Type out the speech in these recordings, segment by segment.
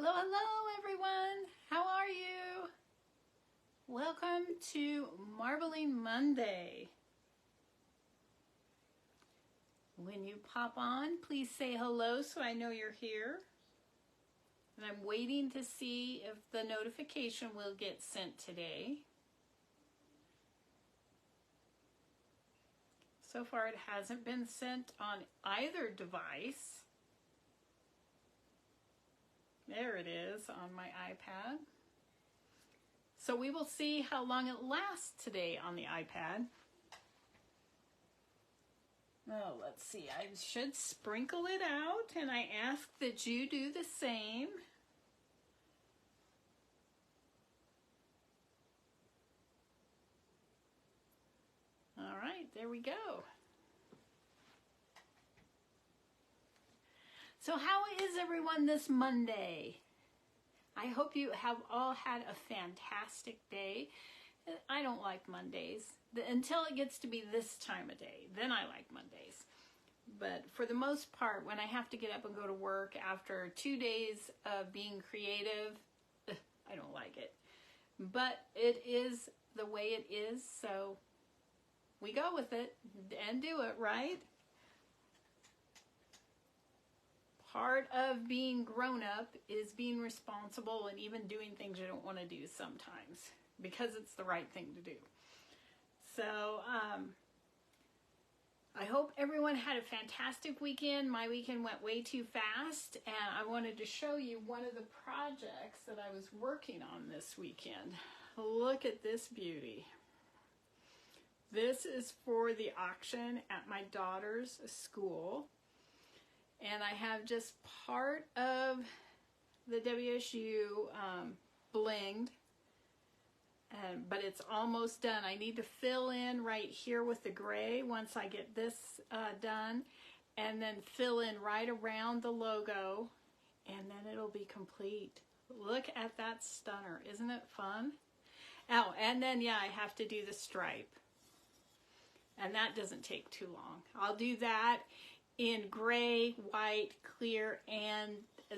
Hello, hello everyone. How are you? Welcome to Marbling Monday. When you pop on, please say hello so I know you're here. And I'm waiting to see if the notification will get sent today. So far it hasn't been sent on either device. There it is on my iPad. So we will see how long it lasts today on the iPad. Oh, let's see. I should sprinkle it out, and I ask that you do the same. All right, there we go. So how is everyone this Monday? I hope you have all had a fantastic day. I don't like Mondays until it gets to be this time of day. Then I like Mondays. But for the most part, when I have to get up and go to work after 2 days of being creative, I don't like it. But it is the way it is, so we go with it and do it, right? Part of being grown up is being responsible and even doing things you don't want to do sometimes because it's the right thing to do. So I hope everyone had a fantastic weekend. My weekend went way too fast, and I wanted to show you one of the projects that I was working on this weekend. Look at this beauty. This is for the auction at my daughter's school. And I have just part of the WSU blinged, but it's almost done. I need to fill in right here with the gray once I get this done, and then fill in right around the logo, and then it'll be complete. Look at that stunner. Isn't it fun? Oh, and then, yeah, I have to do the stripe. And that doesn't take too long. I'll do that in gray, white, clear, and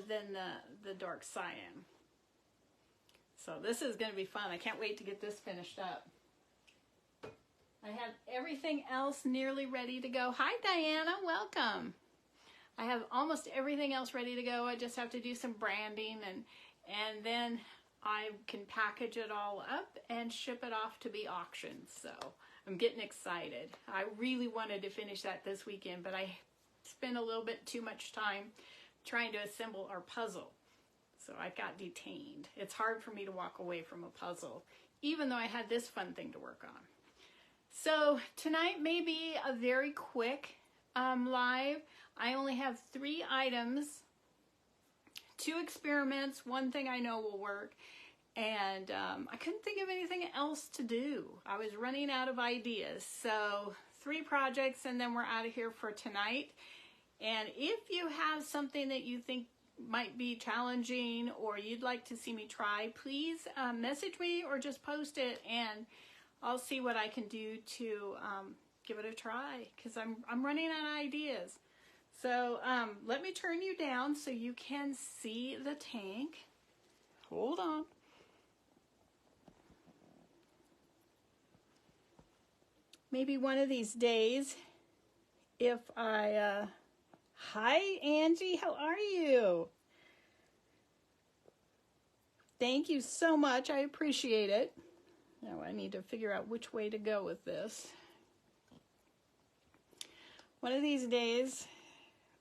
then the dark cyan. So this is going to be fun. I can't wait to get this finished up. I have everything else nearly ready to go. Hi, Diana. Welcome. I have almost everything else ready to go. I just have to do some branding, and then I can package it all up and ship it off to be auctioned. So I'm getting excited. I really wanted to finish that this weekend, but I spent a little bit too much time trying to assemble our puzzle. So I got detained. It's hard for me to walk away from a puzzle, even though I had this fun thing to work on. So tonight may be a very quick live. I only have 3 items, 2 experiments, 1 thing I know will work, and I couldn't think of anything else to do. I was running out of ideas. So 3 projects, and then we're out of here for tonight. And if you have something that you think might be challenging or you'd like to see me try, please message me or just post it, and I'll see what I can do to give it a try, because I'm running out of ideas. So let me turn you down so you can see the tank. Hold on. Maybe one of these days, if I, hi Angie, how are you? Thank you so much, I appreciate it. Now I need to figure out which way to go with this. One of these days,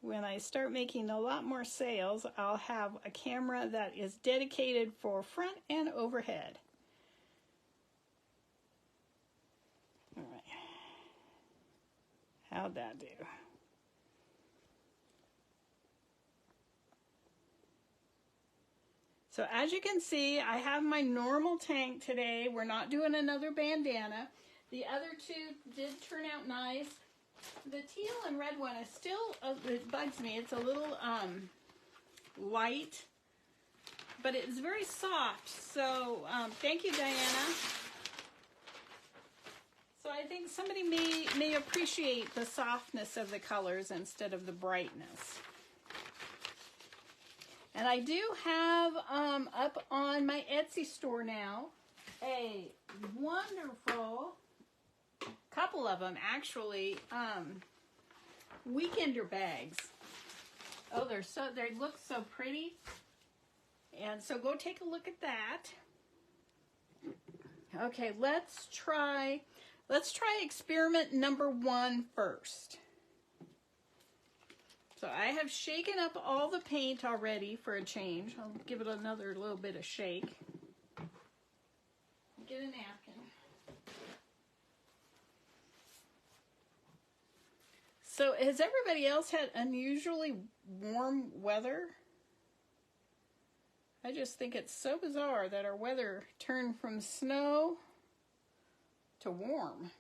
when I start making a lot more sales, I'll have a camera that is dedicated for front and overhead. All right. How'd that do? So as you can see, I have my normal tank today. We're not doing another bandana. The other 2 did turn out nice. The teal and red one is still, it bugs me. It's a little light, but it's very soft. So thank you, Diana. So I think somebody may appreciate the softness of the colors instead of the brightness. And I do have up on my Etsy store now a wonderful couple of them actually weekender bags. Oh, they look so pretty. And so go take a look at that. Okay, let's try experiment number 1 first. So I have shaken up all the paint already for a change. I'll give it another little bit of shake. Get a napkin. So has everybody else had unusually warm weather? I just think it's so bizarre that our weather turned from snow to warm.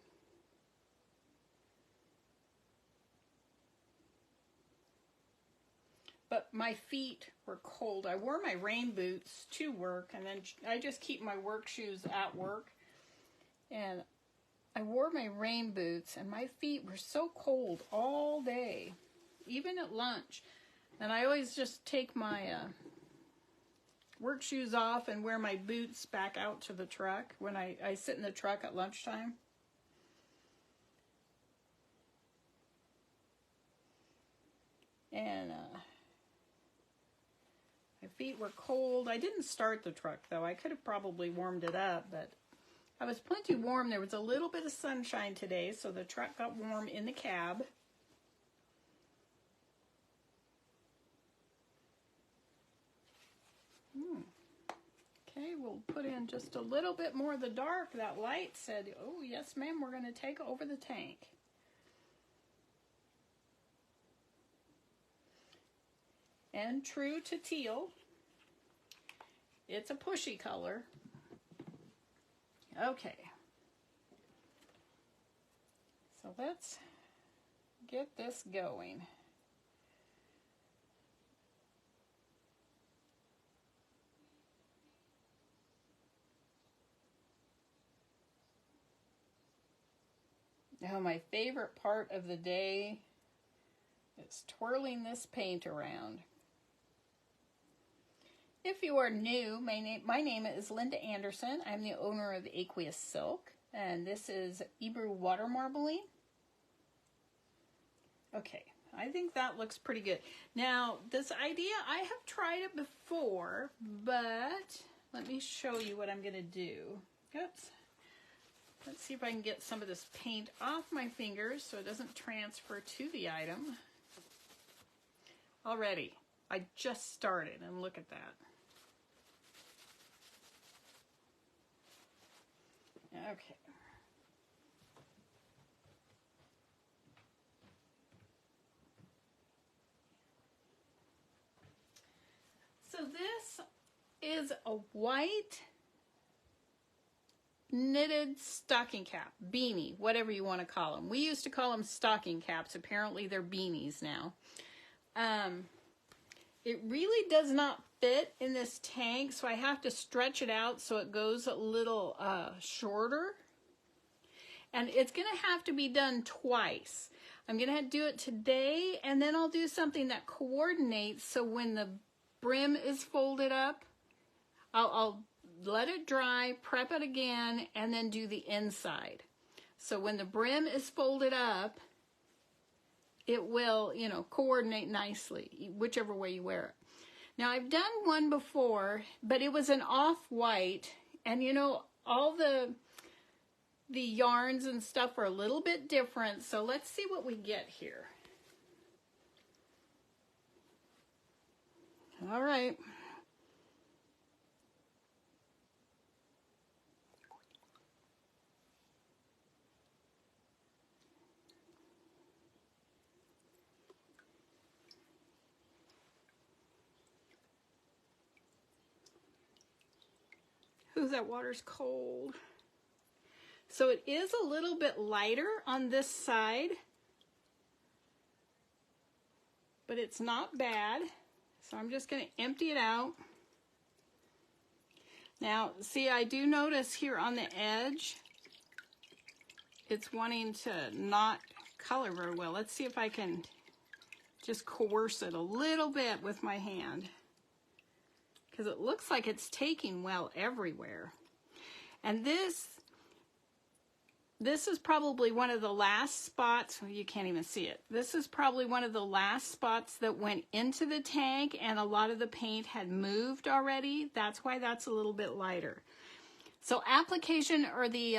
But my feet were cold. I wore my rain boots to work, and then I just keep my work shoes at work. And I wore my rain boots, and my feet were so cold all day, even at lunch. And I always just take my work shoes off and wear my boots back out to the truck when I sit in the truck at lunchtime. And my feet were cold. I didn't start the truck, though. I could have probably warmed it up, but I was plenty warm. There was a little bit of sunshine today, so the truck got warm in the cab. Okay, we'll put in just a little bit more of the dark. That light said, oh, yes, ma'am, we're going to take over the tank. And true to teal, it's a pushy color. Okay. So let's get this going. Now, my favorite part of the day is twirling this paint around. If you are new, my name is Linda Anderson. I'm the owner of Aqueous Silk, and this is Hebrew watermarbling. Okay, I think that looks pretty good. Now, this idea, I have tried it before, but let me show you what I'm going to do. Oops. Let's see if I can get some of this paint off my fingers so it doesn't transfer to the item. Already, I just started, and look at that. Okay. So this is a white knitted stocking cap, beanie, whatever you want to call them. We used to call them stocking caps. Apparently they're beanies now. It really does not fit in this tank, so I have to stretch it out so it goes a little shorter. And it's going to have to be done twice. I'm going to have to do it today, and then I'll do something that coordinates so when the brim is folded up, I'll let it dry, prep it again, and then do the inside. So when the brim is folded up, it will, you know, coordinate nicely, whichever way you wear it. Now, I've done one before, but it was an off-white, and you know, all the yarns and stuff are a little bit different, so let's see what we get here. All right. Ooh, that water's cold. So it is a little bit lighter on this side, but it's not bad. So I'm just going to empty it out. Now, see, I do notice here on the edge, it's wanting to not color very well. Let's see if I can just coerce it a little bit with my hand. because it looks like it's taking well everywhere. And this is probably one of the last spots, well, you can't even see it. This is probably one of the last spots that went into the tank, and a lot of the paint had moved already. That's why that's a little bit lighter. So application, or the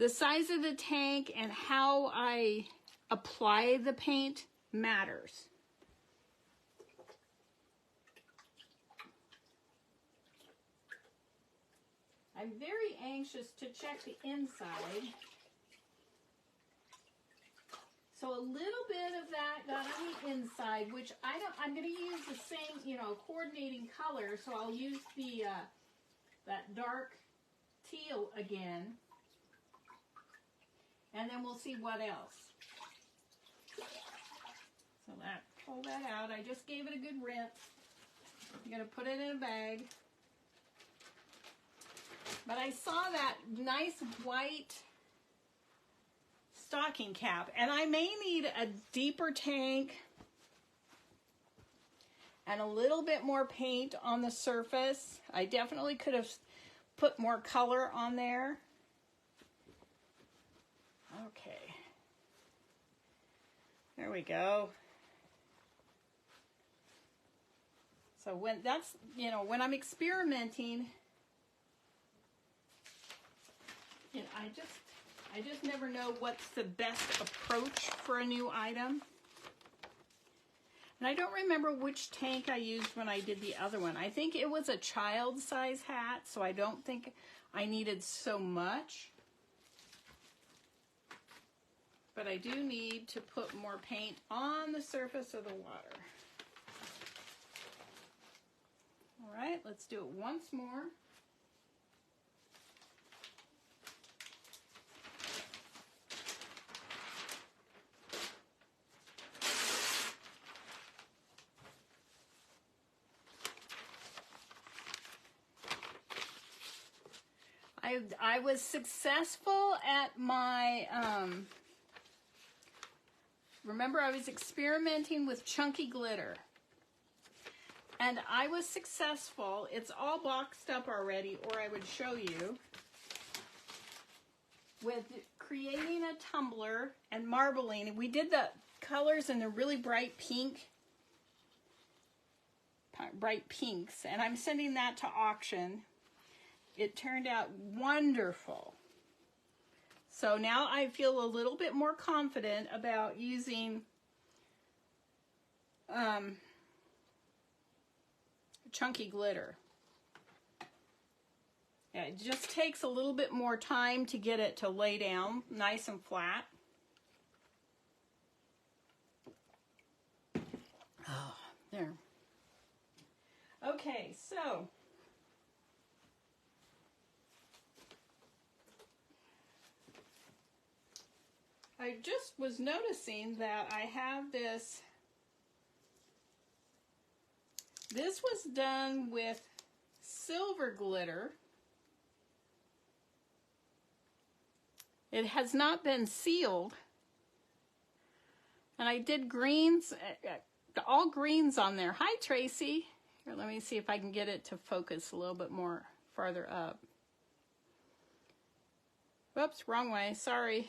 size of the tank and how I apply the paint matters. I'm very anxious to check the inside. So a little bit of that got on the inside, which I'm going to use the same, coordinating color. So I'll use the that dark teal again, and then we'll see what else. So pull that out. I just gave it a good rinse. I'm going to put it in a bag. But I saw that nice white stocking cap, and I may need a deeper tank and a little bit more paint on the surface. I definitely could have put more color on there. Okay. There we go. So when that's, when I'm experimenting, I just never know what's the best approach for a new item. And I don't remember which tank I used when I did the other one. I think it was a child size hat, so I don't think I needed so much. But I do need to put more paint on the surface of the water. All right, let's do it once more. I was successful at my, remember I was experimenting with chunky glitter. And I was successful. It's all boxed up already, or I would show you, with creating a tumbler and marbling. We did the colors in the really bright pinks, and I'm sending that to auction. It turned out wonderful. So now I feel a little bit more confident about using chunky glitter. Yeah, it just takes a little bit more time to get it to lay down nice and flat. Oh, there. Okay, so I just was noticing that I have this. This was done with silver glitter. It has not been sealed. And I did greens, all greens on there. Hi, Tracy. Here, let me see if I can get it to focus a little bit more farther up. Whoops, wrong way, sorry.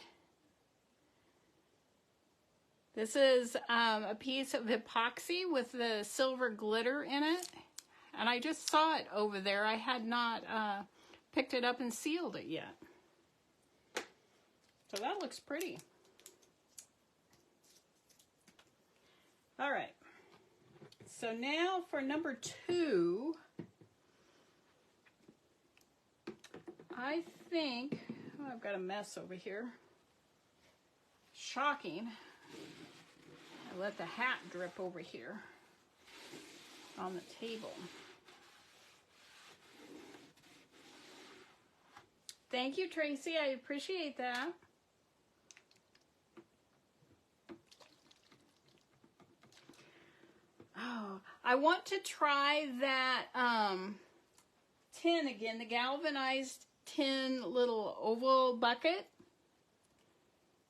This is a piece of epoxy with the silver glitter in it. And I just saw it over there. I had not picked it up and sealed it yet. So that looks pretty. All right. So now for number 2, I think, oh, I've got a mess over here. Shocking. I let the hat drip over here on the table. Thank you, Tracy. I appreciate that. Oh, I want to try that tin again, the galvanized tin little oval bucket.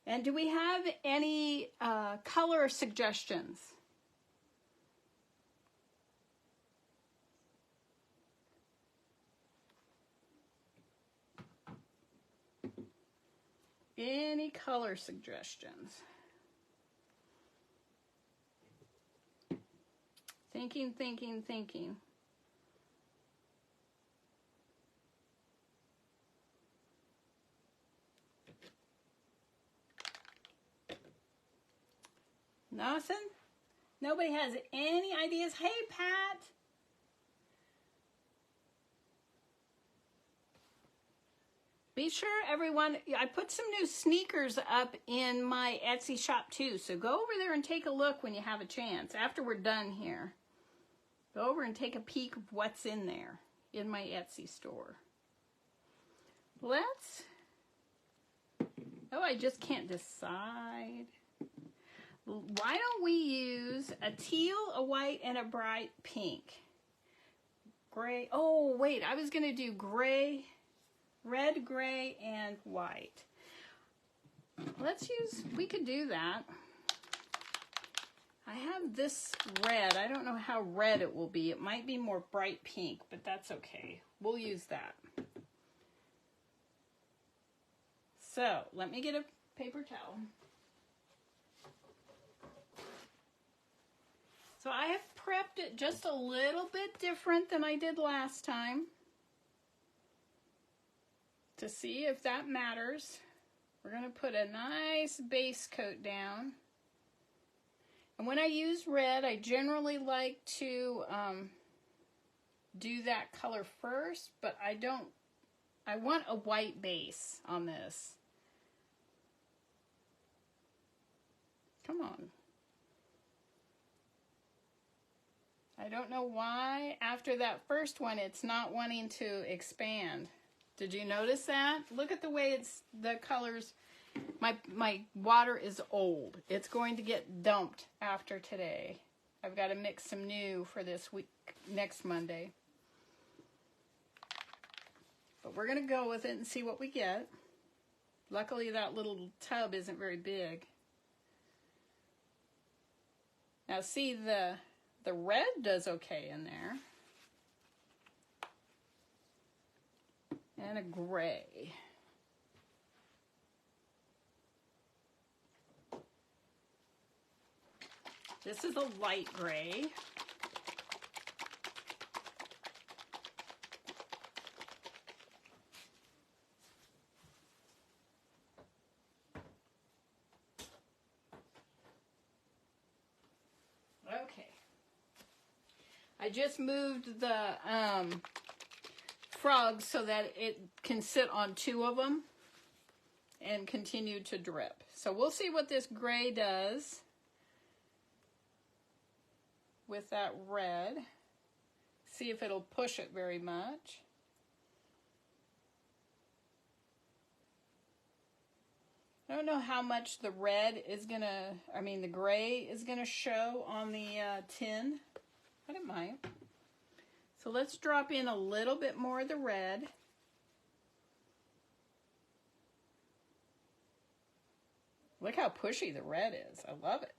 And do we have any color suggestions? Any color suggestions? Thinking, thinking, thinking. Nothing? Nobody has any ideas? Hey, Pat. Be sure, everyone, I put some new sneakers up in my Etsy shop too, so go over there and take a look when you have a chance. After we're done here, go over and take a peek of what's in there in my Etsy store. Let's, oh, I just can't decide. Why don't we use a teal, a white, and a bright pink? Gray, oh wait, I was gonna do gray, red, gray, and white. Let's use, we could do that. I have this red. I don't know how red it will be. It might be more bright pink, but that's okay. We'll use that. So, let me get a paper towel. So I have prepped it just a little bit different than I did last time, to see if that matters. We're going to put a nice base coat down. And when I use red, I generally like to do that color first, but I want a white base on this. Come on. I don't know why after that first one it's not wanting to expand. Did you notice that? Look at the way the colors, my water is old. It's going to get dumped after today. I've got to mix some new for this week, next Monday. But we're going to go with it and see what we get. Luckily that little tub isn't very big. Now see, the red does okay in there. And a gray. This is a light gray. Okay. I just moved the frogs so that it can sit on two of them and continue to drip. So we'll see what this gray does with that red. See if it'll push it very much. I don't know how much the red is gonna, the gray is gonna show on the tin, but it might. So let's drop in a little bit more of the red. Look how pushy the red is. I love it.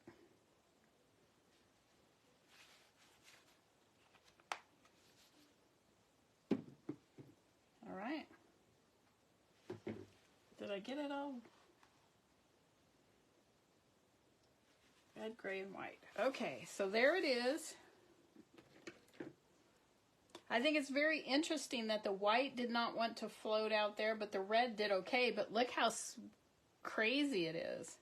All right. Did I get it all? Red, gray, and white. Okay, so there it is. I think it's very interesting that the white did not want to float out there, but the red did okay. But look how crazy it is.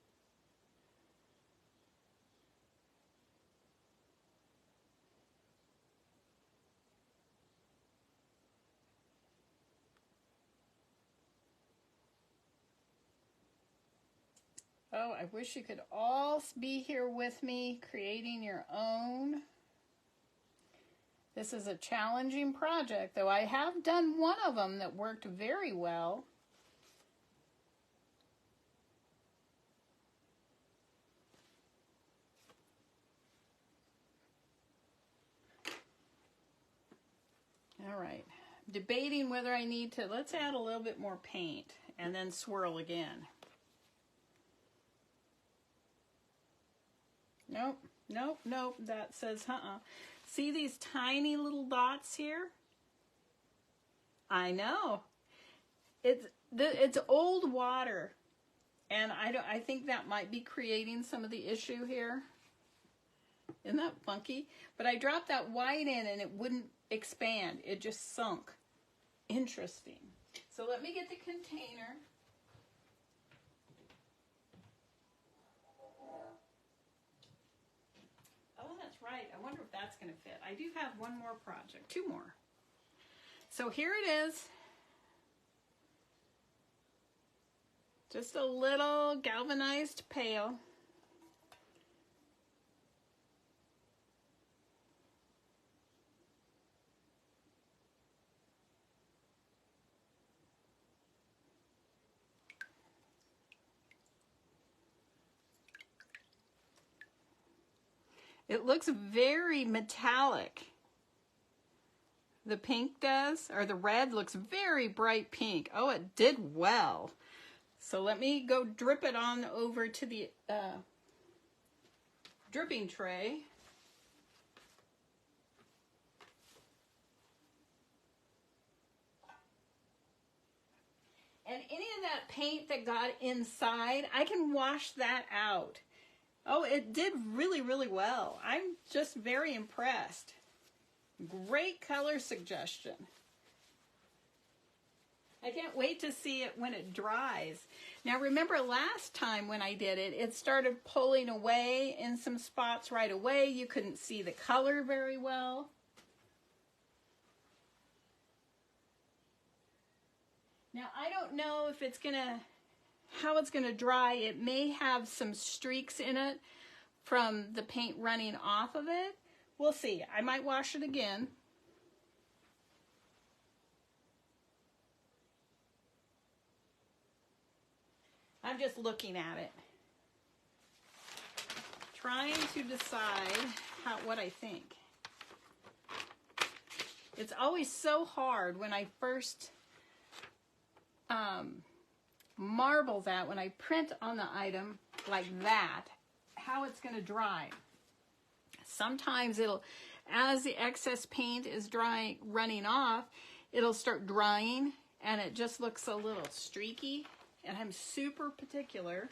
Oh, I wish you could all be here with me creating your own. This is a challenging project, though I have done one of them that worked very well. All right, debating whether I need to, let's add a little bit more paint and then swirl again. Nope, nope, nope, that says See these tiny little dots here? I know. It's old water. And I think that might be creating some of the issue here. Isn't that funky? But I dropped that white in and it wouldn't expand. It just sunk. Interesting. So let me get the container. Oh, that's right. I wonder if that's going to fit. I do have one more project. Two more. So here it is. Just a little galvanized pail. It looks very metallic. The pink does, or the red looks very bright pink. Oh, it did well. So let me go drip it on over to the dripping tray. And any of that paint that got inside, I can wash that out. Oh, it did really, really well. I'm just very impressed. Great color suggestion. I can't wait to see it when it dries. Now remember last time when I did it, it started pulling away in some spots right away. You couldn't see the color very well. Now I don't know if it's how it's gonna dry. It may have some streaks in it from the paint running off of it. We'll see. I might wash it again. I'm just looking at it, trying to decide what I think. It's always so hard when I first marble that, when I print on the item like that, how it's going to dry. Sometimes it'll, as the excess paint is running off, it'll start drying and it just looks a little streaky. And I'm super particular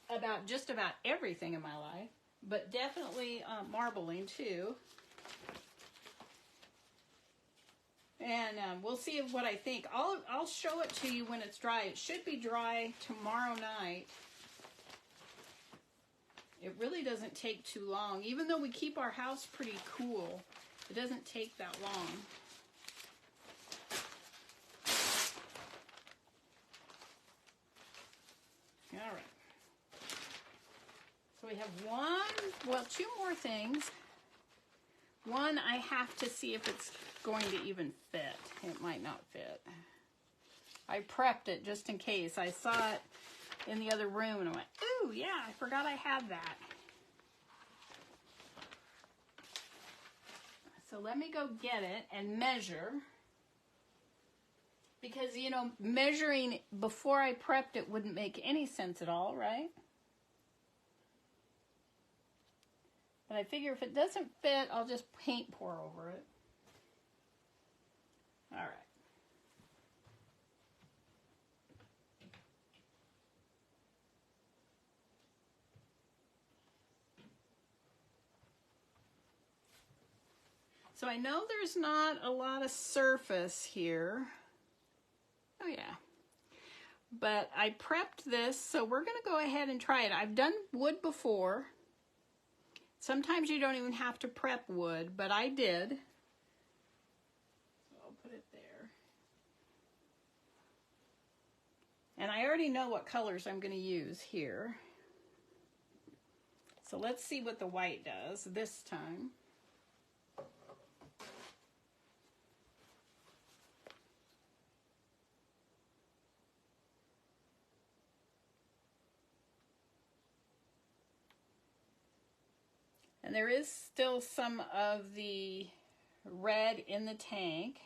about just about everything in my life, but definitely marbling too. And we'll see what I think. I'll show it to you when it's dry. It should be dry tomorrow night. It really doesn't take too long. Even though we keep our house pretty cool, it doesn't take that long. All right. So we have two more things. One, I have to see if it's going to even fit. It might not fit. I prepped it just in case. I saw it in the other room and I went, ooh, yeah, I forgot I had that. So let me go get it and measure. Because, you know, measuring before I prepped it wouldn't make any sense at all, right? But I figure if it doesn't fit, I'll just paint pour over it. All right. So I know there's not a lot of surface here. Oh yeah. But I prepped this, so we're going to go ahead and try it. I've done wood before. Sometimes you don't even have to prep wood, but I did. So I'll put it there. And I already know what colors I'm going to use here. So let's see what the white does this time. And there is still some of the red in the tank.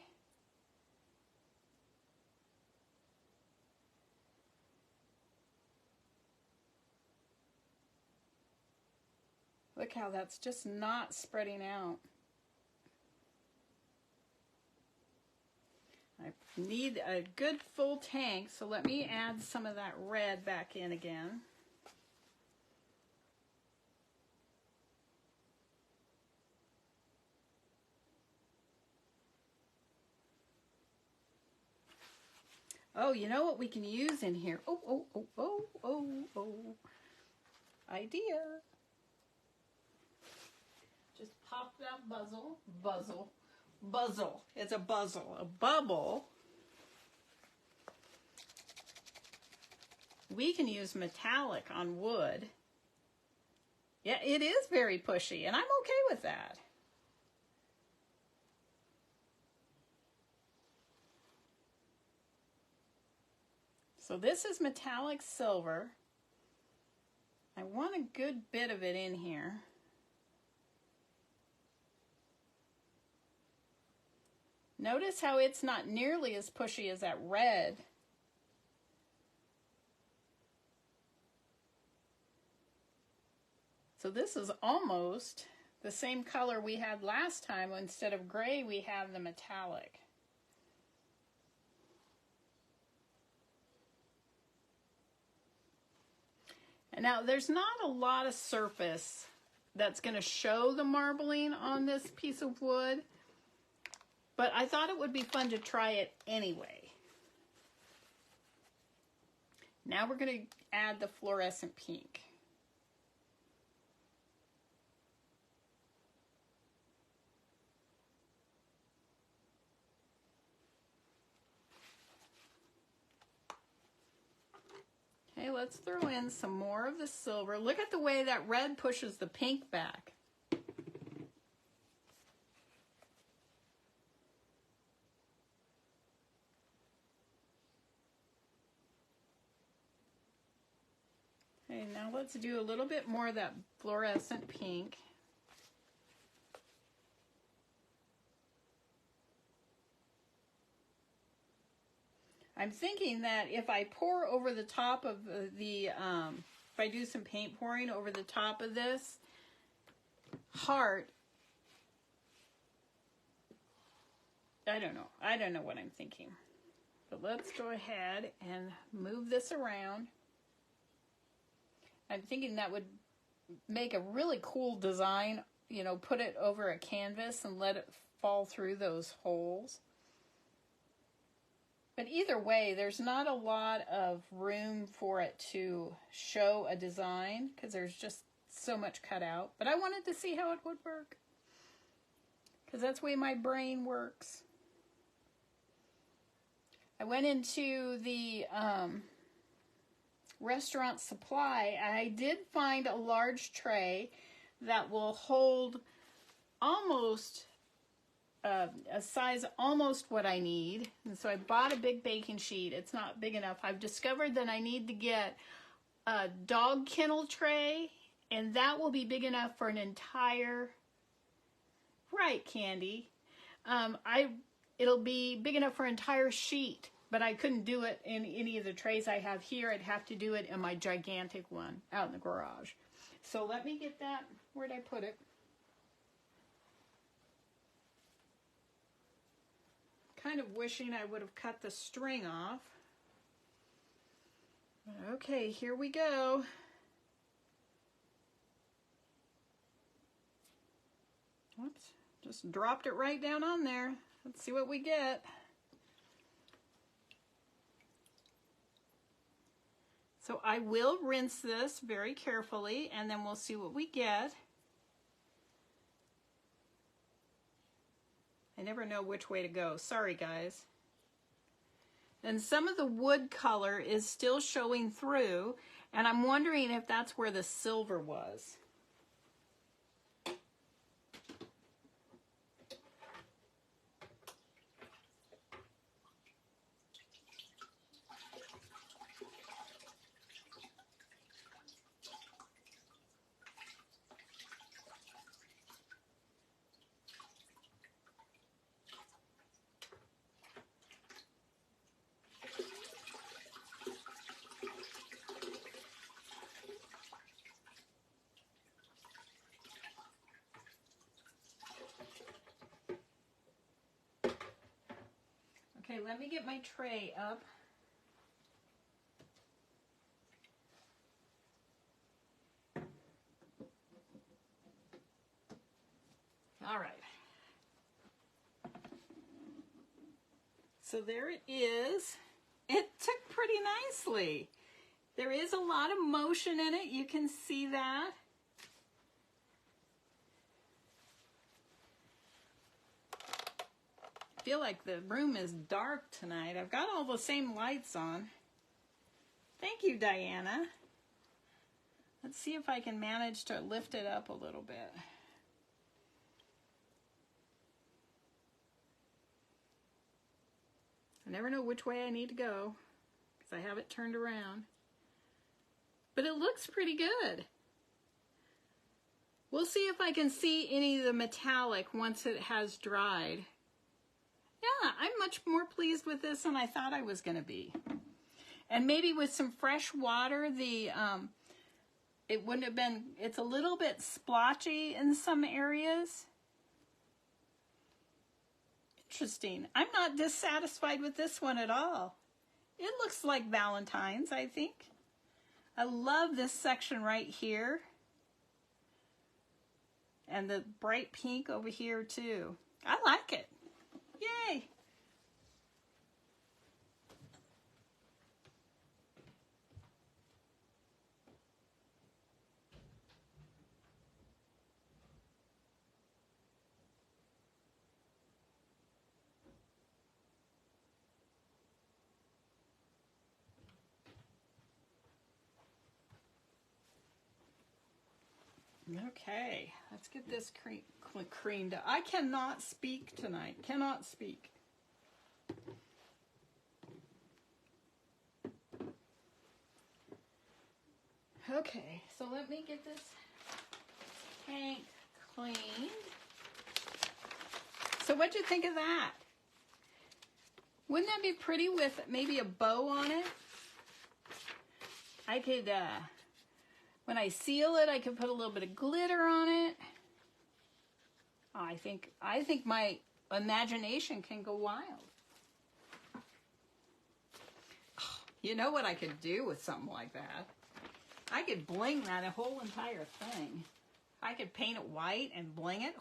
Look how that's just not spreading out. I Need a good full tank, so let me add some of that red back in again. Oh, you know what we can use in here? Oh. Idea. Just pop that buzzle. It's a bubble. We can use metallic on wood. Yeah, it is very pushy, and I'm okay with that. So this is metallic silver. I want a good bit of it in here. Notice how it's not nearly as pushy as that red. So this is almost the same color we had last time. Instead of gray, we have the metallic. And now there's not a lot of surface that's going to show the marbling on this piece of wood, but I thought it would be fun to try it anyway. Now we're going to add the fluorescent pink. Okay, let's throw in some more of the silver. Look at the way that red pushes the pink back. Okay, now let's do a little bit more of that fluorescent pink. I'm thinking that if I pour over the top of if I do some paint pouring over the top of this heart, I don't know what I'm thinking. But let's go ahead and move this around. I'm thinking that would make a really cool design, you know, put it over a canvas and let it fall through those holes. But either way, there's not a lot of room for it to show a design because there's just so much cut out. But I wanted to see how it would work because that's the way my brain works. I went into the restaurant supply. I did find a large tray that will hold almost a size almost what I need, and so I bought a big baking sheet. It's not big enough. I've discovered that I need to get a dog kennel tray, and that will be big enough for an entire, right, Candy, it'll be big enough for an entire sheet, but I couldn't do it in any of the trays I have here. I'd have to do it in my gigantic one out in the garage. So let me get that. Where'd I put it? Kind of wishing I would have cut the string off. Okay, here we go. Whoops, just dropped it right down on there. Let's see what we get. So I will rinse this very carefully and then we'll see what we get. I never know which way to go. Sorry, guys. And some of the wood color is still showing through, and I'm wondering if that's where the silver was. let me get my tray up. All right. So there it is. It took pretty nicely. There is a lot of motion in it. You can see that. I feel like the room is dark tonight. I've got all the same lights on. Thank you, Diana. Let's see if I can manage to lift it up a little bit. I never know which way I need to go because I have it turned around. But it looks pretty good. We'll see if I can see any of the metallic once it has dried. Yeah, I'm much more pleased with this than I thought I was going to be. And maybe with some fresh water, it wouldn't have been, it's a little bit splotchy in some areas. Interesting. I'm not dissatisfied with this one at all. It looks like Valentine's, I think. I love this section right here. And the bright pink over here too. I like it. Yay! Okay, let's get this creamed up. I cannot speak tonight. Cannot speak. Okay, so let me get this tank cleaned. So what'd you think of that? Wouldn't that be pretty with maybe a bow on it? I could, when I seal it, I could put a little bit of glitter on it. I think my imagination can go wild. You know what I could do with something like that? I could bling that whole entire thing. I could paint it white and bling it.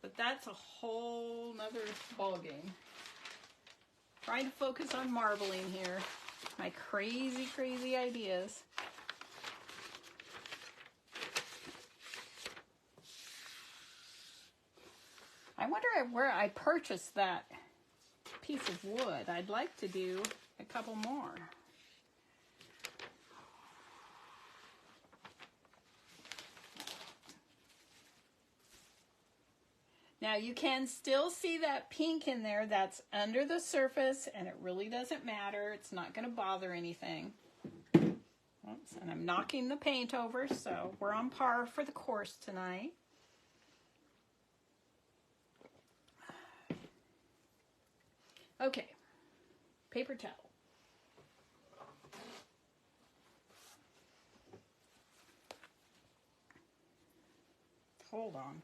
But that's a whole nother ballgame. Trying to focus on marbling here. My crazy, crazy ideas. I wonder where I purchased that piece of wood. I'd like to do a couple more. Now you can still see that pink in there that's under the surface, and it really doesn't matter. It's not going to bother anything. Oops, and I'm knocking the paint over, so we're on par for the course tonight. Okay, paper towel. Hold on.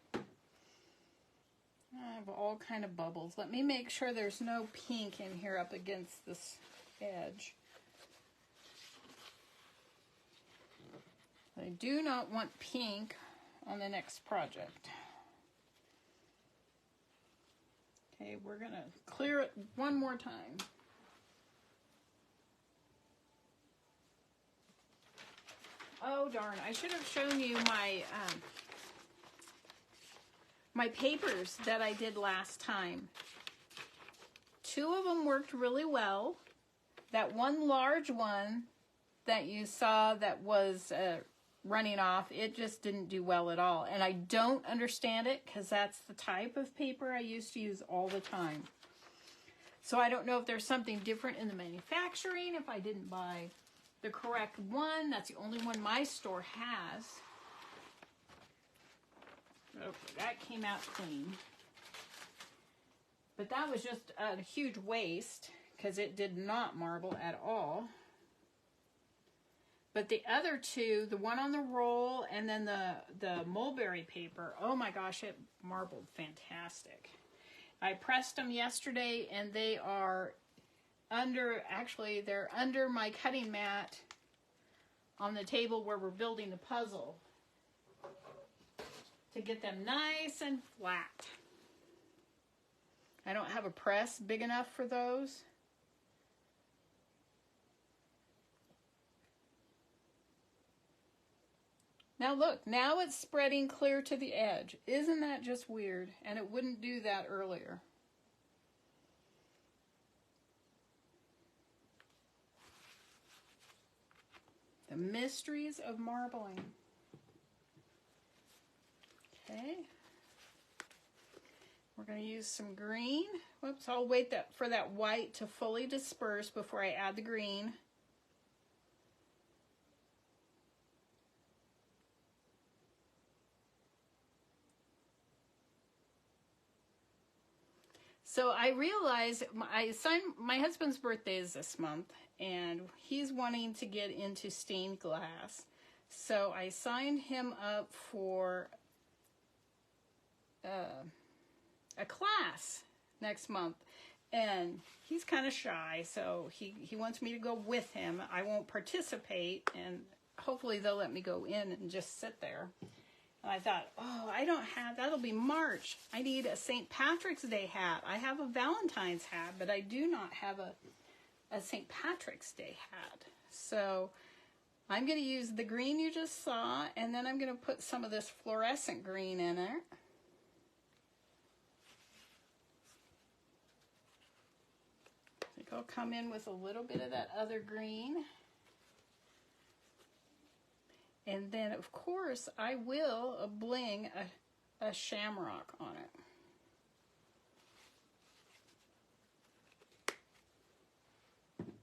I have all kind of bubbles. Let me make sure there's no pink in here up against this edge. I do not want pink on the next project. Okay, we're gonna clear it one more time. Oh darn, I should have shown you my my papers that I did last time. 2 of them worked really well. That one large one that you saw that was running off, it just didn't do well at all. And I don't understand it because that's the type of paper I used to use all the time. So I don't know if there's something different in the manufacturing, if I didn't buy the correct one. That's the only one my store has. Okay, that came out clean. But that was just a huge waste because it did not marble at all. But the other two, the one on the roll and then the mulberry paper, oh my gosh, it marbled fantastic. I pressed them yesterday and they are under, actually they're under my cutting mat on the table where we're building the puzzle to get them nice and flat. I don't have a press big enough for those. Now look, now it's spreading clear to the edge. Isn't that just weird? And it wouldn't do that earlier. The mysteries of marbling. Okay. We're going to use some green. Whoops, I'll wait for that white to fully disperse before I add the green. So I realized my husband's birthday is this month, and he's wanting to get into stained glass. So I signed him up for a class next month, and he's kind of shy, so he wants me to go with him. I won't participate, and hopefully they'll let me go in and just sit there. And I thought, oh, I don't have, that'll be March. I need a St. Patrick's Day hat. I have a Valentine's hat, but I do not have a St. Patrick's Day hat. So I'm going to use the green you just saw, and then I'm going to put some of this fluorescent green in there. I think I'll come in with a little bit of that other green. And then, of course, I will bling a shamrock on it.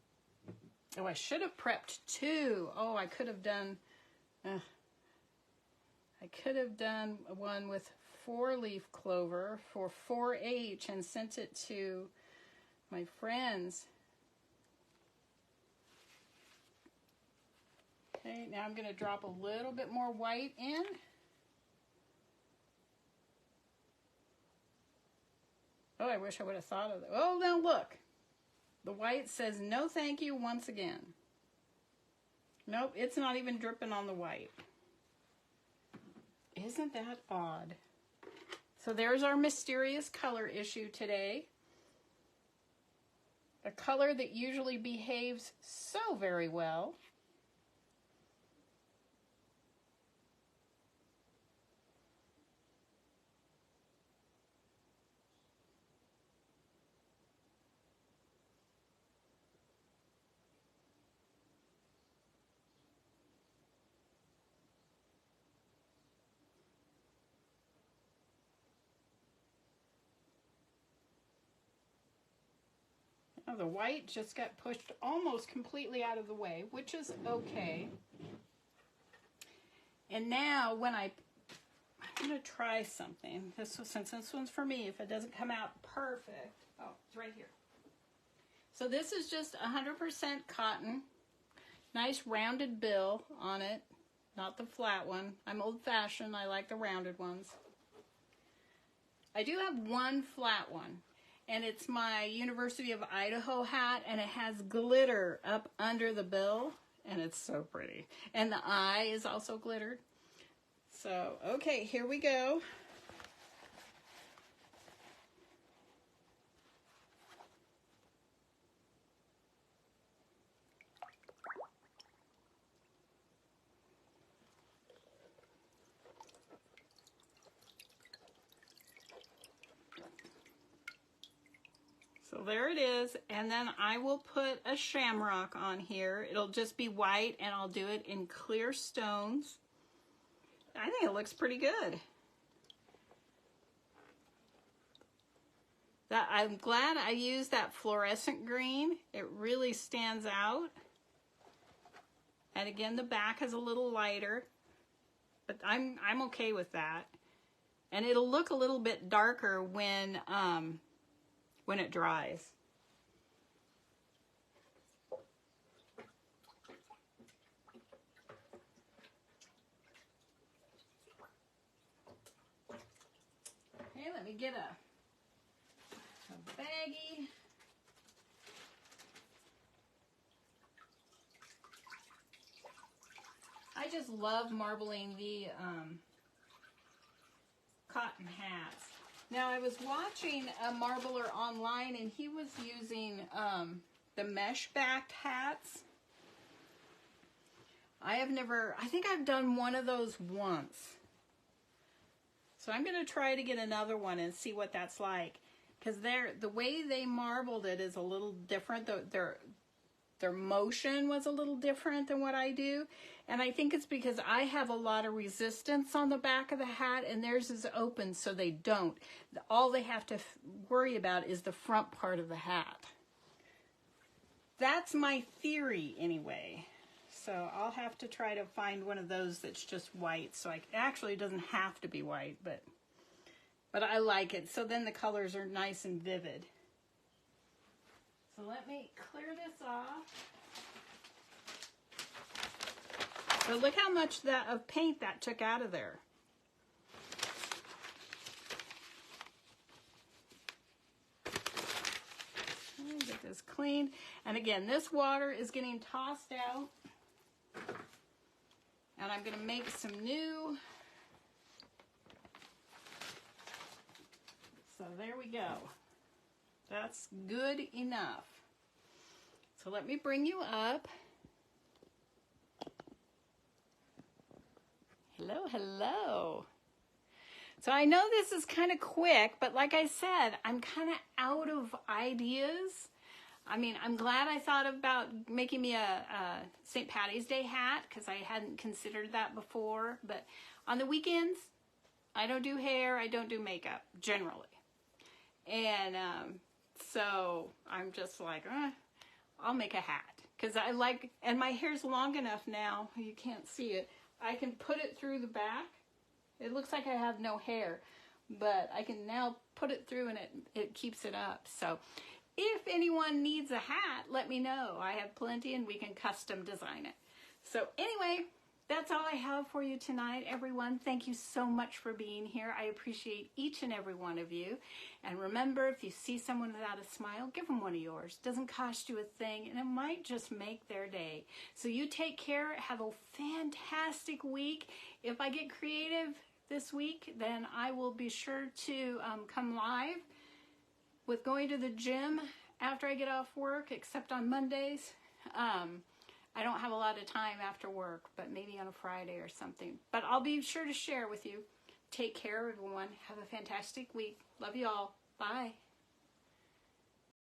Oh, I should have prepped two. Oh, I could have done one with 4-leaf clover for 4-H and sent it to my friends. Okay, now I'm going to drop a little bit more white in. Oh, I wish I would have thought of that. Oh, now look. The white says no thank you once again. Nope, it's not even dripping on the white. Isn't that odd? So there's our mysterious color issue today. A color that usually behaves so very well. Now the white just got pushed almost completely out of the way, which is okay. And now when I'm going to try something. Since this one's for me, if it doesn't come out perfect. Oh, it's right here. So this is just 100% cotton. Nice rounded bill on it. Not the flat one. I'm old-fashioned. I like the rounded ones. I do have one flat one. And it's my University of Idaho hat, and it has glitter up under the bill, and it's so pretty. And the eye is also glittered. So, okay, here we go. So there it is, and then I will put a shamrock on here. It'll just be white, and I'll do it in clear stones. I think it looks pretty good. I'm glad I used that fluorescent green. It really stands out. And again, the back is a little lighter, but I'm okay with that. And it'll look a little bit darker when it dries. get a baggie. I just love marbling the cotton hats. Now I was watching a marbler online and he was using the mesh backed hats. I think I've done one of those once. So I'm going to try to get another one and see what that's like. Because the way they marbled it is a little different. Their motion was a little different than what I do. And I think it's because I have a lot of resistance on the back of the hat and theirs is open so they don't. All they have to worry about is the front part of the hat. That's my theory anyway. So I'll have to try to find one of those that's just white. So actually it doesn't have to be white, but I like it. So then the colors are nice and vivid. So let me clear this off. But look how much of paint that took out of there. Let me get this cleaned. And again, this water is getting tossed out. And I'm going to make some new. So there we go. That's good enough. So let me bring you up. Hello, hello. So I know this is kind of quick, but like I said, I'm kind of out of ideas. I mean, I'm glad I thought about making me a St. Patty's Day hat because I hadn't considered that before. But on the weekends, I don't do hair, I don't do makeup, generally. And so I'm just like, I'll make a hat. Because I like, and my hair's long enough now, you can't see it, I can put it through the back. It looks like I have no hair, but I can now put it through and it keeps it up. So if anyone needs a hat, let me know. I have plenty and we can custom design it. So anyway, that's all I have for you tonight, everyone. Thank you so much for being here. I appreciate each and every one of you. And remember, if you see someone without a smile, give them one of yours. It doesn't cost you a thing, and it might just make their day. So you take care. Have a fantastic week. If I get creative this week, then I will be sure to come live with going to the gym after I get off work, except on Mondays. I don't have a lot of time after work, but maybe on a Friday or something. But I'll be sure to share with you. Take care, everyone. Have a fantastic week. Love you all. Bye.